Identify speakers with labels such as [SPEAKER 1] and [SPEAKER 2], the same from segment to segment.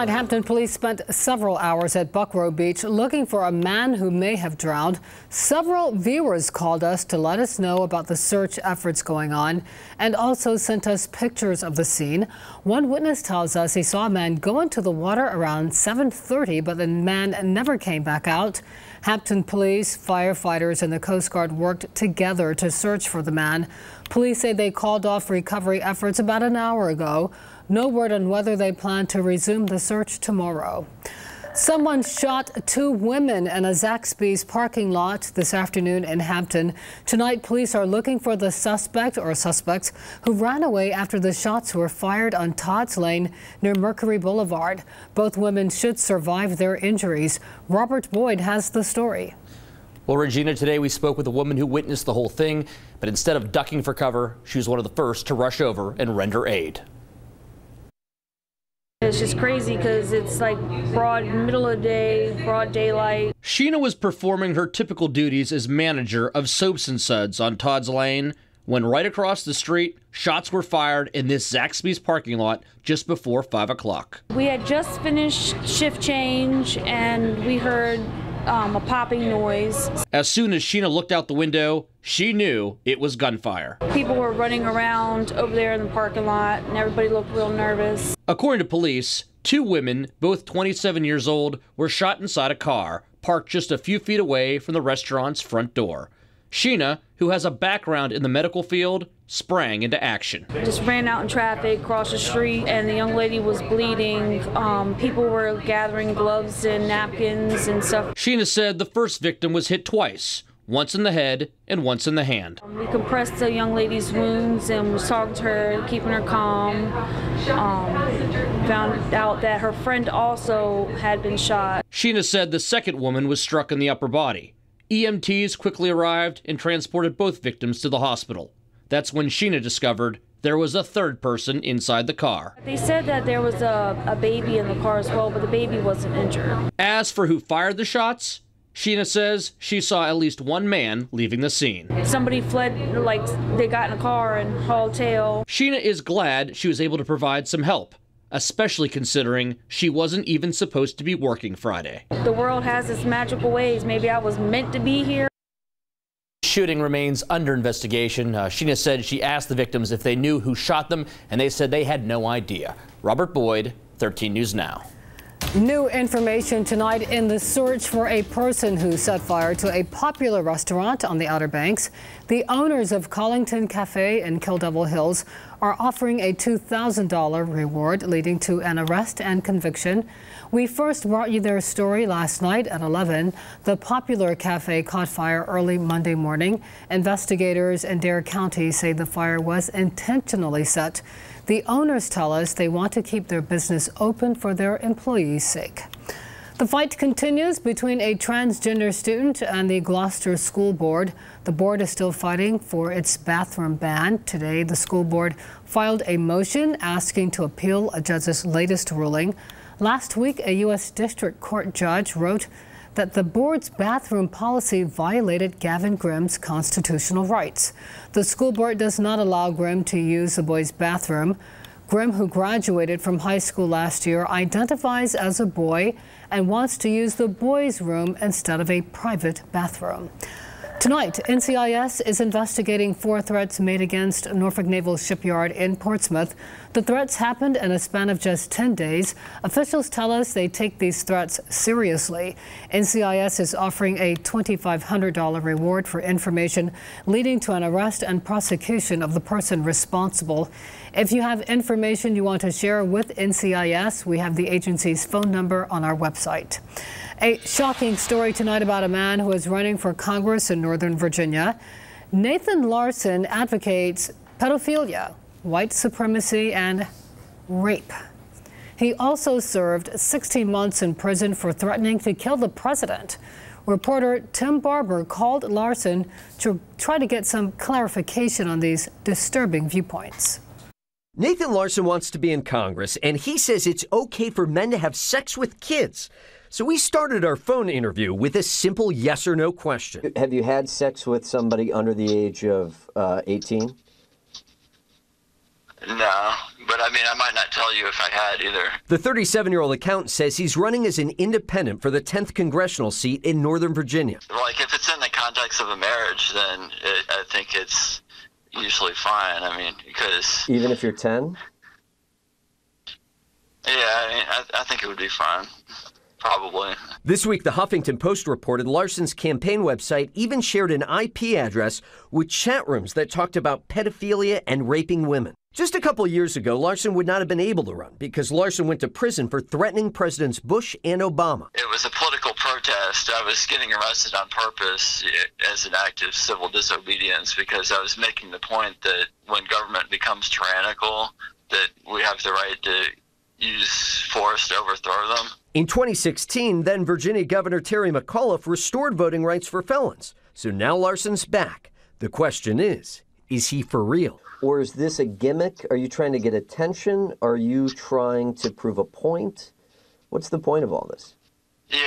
[SPEAKER 1] Tonight, Hampton police spent several hours at Buckrow Beach looking for a man who may have drowned. Several viewers called us to let us know about the search efforts going on and also sent us pictures of the scene. One witness tells us he saw a man go into the water around 7:30, but the man never came back out. Hampton police, firefighters, and the Coast Guard worked together to search for the man. Police say they called off recovery efforts about an hour ago. No word on whether they plan to resume the search tomorrow. Someone shot two women in a Zaxby's parking lot this afternoon in Hampton. Tonight, police are looking for the suspect or suspects who ran away after the shots were fired on Todd's Lane near Mercury Boulevard. Both women should survive their injuries. Robert Boyd has the story.
[SPEAKER 2] Well, Regina, today we spoke with a woman who witnessed the whole thing, but instead of ducking for cover, she was one of the first to rush over and render aid.
[SPEAKER 3] It's just crazy because it's like broad middle of the day, broad daylight.
[SPEAKER 2] Sheena was performing her typical duties as manager of Soaps and Suds on Todd's Lane when right across the street, shots were fired in this Zaxby's parking lot just before 5 o'clock.
[SPEAKER 3] We had just finished shift change and we heard a popping noise.
[SPEAKER 2] As soon as Sheena looked out the window, she knew it was gunfire.
[SPEAKER 3] People were running around over there in the parking lot and everybody looked real nervous.
[SPEAKER 2] According to police, two women, both 27 years old, were shot inside a car parked just a few feet away from the restaurant's front door. Sheena, who has a background in the medical field, sprang into action.
[SPEAKER 3] Just ran out in traffic, crossed the street, and the young lady was bleeding. People were gathering gloves and napkins and stuff.
[SPEAKER 2] Sheena said the first victim was hit twice, once in the head and once in the hand.
[SPEAKER 3] We compressed the young lady's wounds and was talking to her, keeping her calm. Found out that her friend also had been shot.
[SPEAKER 2] Sheena said the second woman was struck in the upper body. EMTs quickly arrived and transported both victims to the hospital. That's when Sheena discovered there was a third person inside the car.
[SPEAKER 3] They said that there was a baby in the car as well, but the baby wasn't injured.
[SPEAKER 2] As for who fired the shots, Sheena says she saw at least one man leaving the scene.
[SPEAKER 3] Somebody fled, like they got in a car and hauled tail.
[SPEAKER 2] Sheena is glad she was able to provide some help, especially considering she wasn't even supposed to be working Friday.
[SPEAKER 3] The world has its magical ways. Maybe I was meant to be here.
[SPEAKER 2] Shooting remains under investigation. Sheena said she asked the victims if they knew who shot them, and they said they had no idea. Robert Boyd, 13 News Now.
[SPEAKER 1] New information tonight in the search for a person who set fire to a popular restaurant on the Outer Banks. The owners of Collington Cafe in Kill Devil Hills are offering a $2,000 reward, leading to an arrest and conviction. We first brought you their story last night at 11. The popular cafe caught fire early Monday morning. Investigators in Dare County say the fire was intentionally set. The owners tell us they want to keep their business open for their employees' sake. The fight continues between a transgender student and the Gloucester School Board. The board is still fighting for its bathroom ban. Today, the school board filed a motion asking to appeal a judge's latest ruling. Last week, a U.S. District Court judge wrote that the board's bathroom policy violated Gavin Grimm's constitutional rights. The school board does not allow Grimm to use the boys' bathroom. Grimm, who graduated from high school last year, identifies as a boy and wants to use the boys' room instead of a private bathroom. Tonight, NCIS is investigating 4 threats made against Norfolk Naval Shipyard in Portsmouth. The threats happened in a span of just 10 days. Officials tell us they take these threats seriously. NCIS is offering a $2,500 reward for information leading to an arrest and prosecution of the person responsible. If you have information you want to share with NCIS, we have the agency's phone number on our website. A shocking story tonight about a man who is running for Congress in Northern Virginia. Nathan Larson advocates pedophilia, white supremacy, and rape. He also served 16 months in prison for threatening to kill the president. Reporter Tim Barber called Larson to try to get some clarification on these disturbing viewpoints.
[SPEAKER 4] Nathan Larson wants to be in Congress, and he says it's okay for men to have sex with kids. So we started our phone interview with a simple yes or no question.
[SPEAKER 5] Have you had sex with somebody under the age of 18? No, but I mean, I might not tell you if I had either.
[SPEAKER 4] The 37-year-old accountant says he's running as an independent for the 10th congressional seat in Northern Virginia.
[SPEAKER 5] Like, if it's in the context of a marriage, then I think it's usually fine. I mean, because...
[SPEAKER 4] Even if you're 10?
[SPEAKER 5] Yeah, I mean, I think it would be fine. Probably.
[SPEAKER 4] This week, the Huffington Post reported Larson's campaign website even shared an IP address with chat rooms that talked about pedophilia and raping women. Just a couple years ago, Larson would not have been able to run because Larson went to prison for threatening Presidents Bush and Obama.
[SPEAKER 5] It was a political protest. I was getting arrested on purpose as an act of civil disobedience because I was making the point that when government becomes tyrannical, that we have the right to use force to overthrow them.
[SPEAKER 4] In 2016, then Virginia Governor Terry McAuliffe restored voting rights for felons. So now Larson's back. The question is he for real? Or is this a gimmick? Are you trying to get attention? Are you trying to prove a point? What's the point of all this?
[SPEAKER 5] Yeah,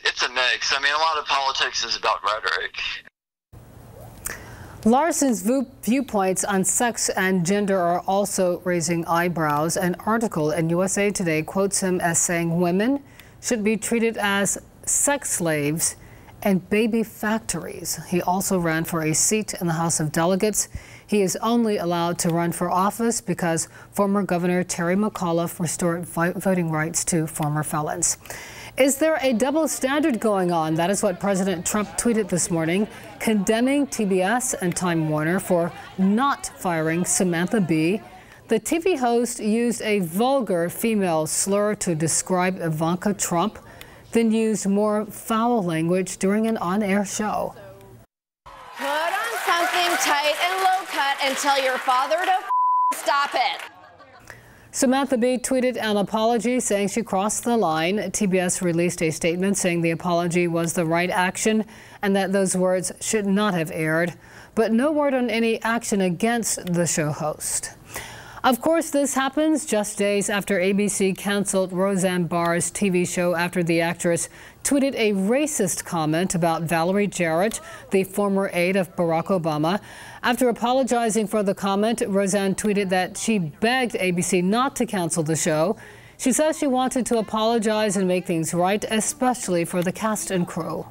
[SPEAKER 5] it's a mix. I mean, a lot of politics is about rhetoric.
[SPEAKER 1] Larson's viewpoints on sex and gender are also raising eyebrows. An article in USA Today quotes him as saying women should be treated as sex slaves and baby factories. He also ran for a seat in the House of Delegates. He is only allowed to run for office because former Governor Terry McAuliffe restored voting rights to former felons. Is there a double standard going on? That is what President Trump tweeted this morning, condemning TBS and Time Warner for not firing Samantha Bee. The TV host used a vulgar female slur to describe Ivanka Trump, then used more foul language during an on-air show.
[SPEAKER 6] Put on something tight and low-cut and tell your father to stop it.
[SPEAKER 1] Samantha Bee tweeted an apology saying she crossed the line. TBS released a statement saying the apology was the right action and that those words should not have aired, but no word on any action against the show host. Of course, this happens just days after ABC canceled Roseanne Barr's TV show after the actress tweeted a racist comment about Valerie Jarrett, the former aide of Barack Obama. After apologizing for the comment, Roseanne tweeted that she begged ABC not to cancel the show. She says she wanted to apologize and make things right, especially for the cast and crew.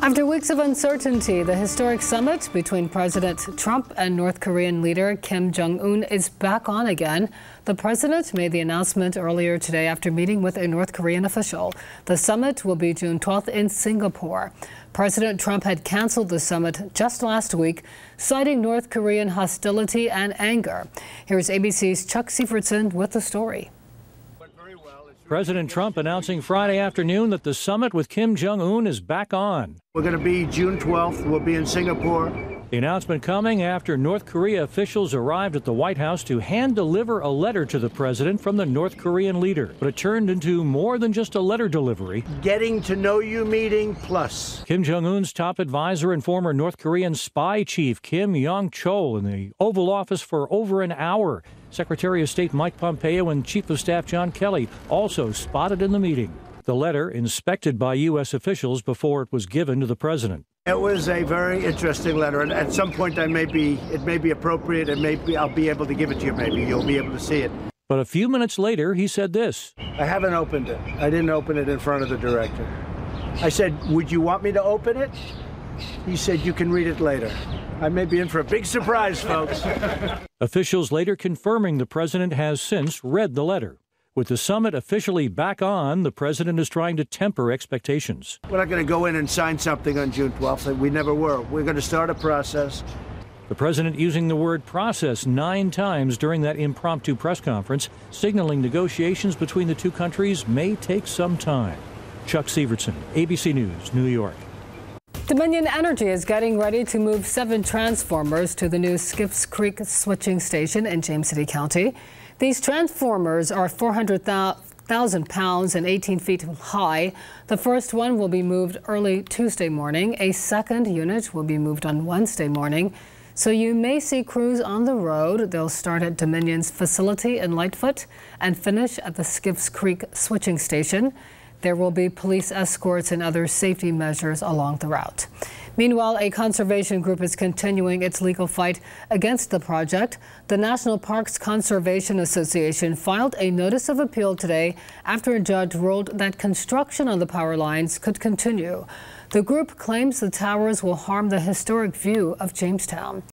[SPEAKER 1] After weeks of uncertainty, the historic summit between President Trump and North Korean leader Kim Jongun is back on again. The president made the announcement earlier today after meeting with a North Korean official. The summit will be June 12th in Singapore. President Trump had canceled the summit just last week, citing North Korean hostility and anger. Here's ABC's Chuck Sievertson with the story.
[SPEAKER 7] President Trump announcing Friday afternoon that the summit with Kim Jong-un is back on.
[SPEAKER 8] We're going to be June 12th. We'll be in Singapore.
[SPEAKER 7] The announcement coming after North Korea officials arrived at the White House to hand deliver a letter to the president from the North Korean leader. But it turned into more than just a letter delivery.
[SPEAKER 8] Getting to know you meeting plus.
[SPEAKER 7] Kim Jong-un's top advisor and former North Korean spy chief Kim Yong-chol in the Oval Office for over an hour. Secretary of State Mike Pompeo and Chief of Staff John Kelly also spotted in the meeting. The letter inspected by U.S. officials before it was given to the president.
[SPEAKER 8] It was a very interesting letter, and at some point it may be appropriate, and maybe I'll be able to give it to you. Maybe you'll be able to see it.
[SPEAKER 7] But a few minutes later, he said this.
[SPEAKER 8] I haven't opened it. I didn't open it in front of the director. I said, would you want me to open it? He said, you can read it later. I may be in for a big surprise, folks.
[SPEAKER 7] Officials later confirming the president has since read the letter. With the summit officially back on, the president is trying to temper expectations.
[SPEAKER 8] We're not going to go in and sign something on June 12th. We never were. We're going to start a process.
[SPEAKER 7] The president using the word process 9 times during that impromptu press conference, signaling negotiations between the two countries may take some time. Chuck Sievertson, ABC News, New York.
[SPEAKER 1] Dominion Energy is getting ready to move 7 transformers to the new Skiffs Creek switching station in James City County. These transformers are 400,000 pounds and 18 feet high. The first one will be moved early Tuesday morning. A second unit will be moved on Wednesday morning. So you may see crews on the road. They'll start at Dominion's facility in Lightfoot and finish at the Skiffs Creek switching station. There will be police escorts and other safety measures along the route. Meanwhile, a conservation group is continuing its legal fight against the project. The National Parks Conservation Association filed a notice of appeal today after a judge ruled that construction on the power lines could continue. The group claims the towers will harm the historic view of Jamestown.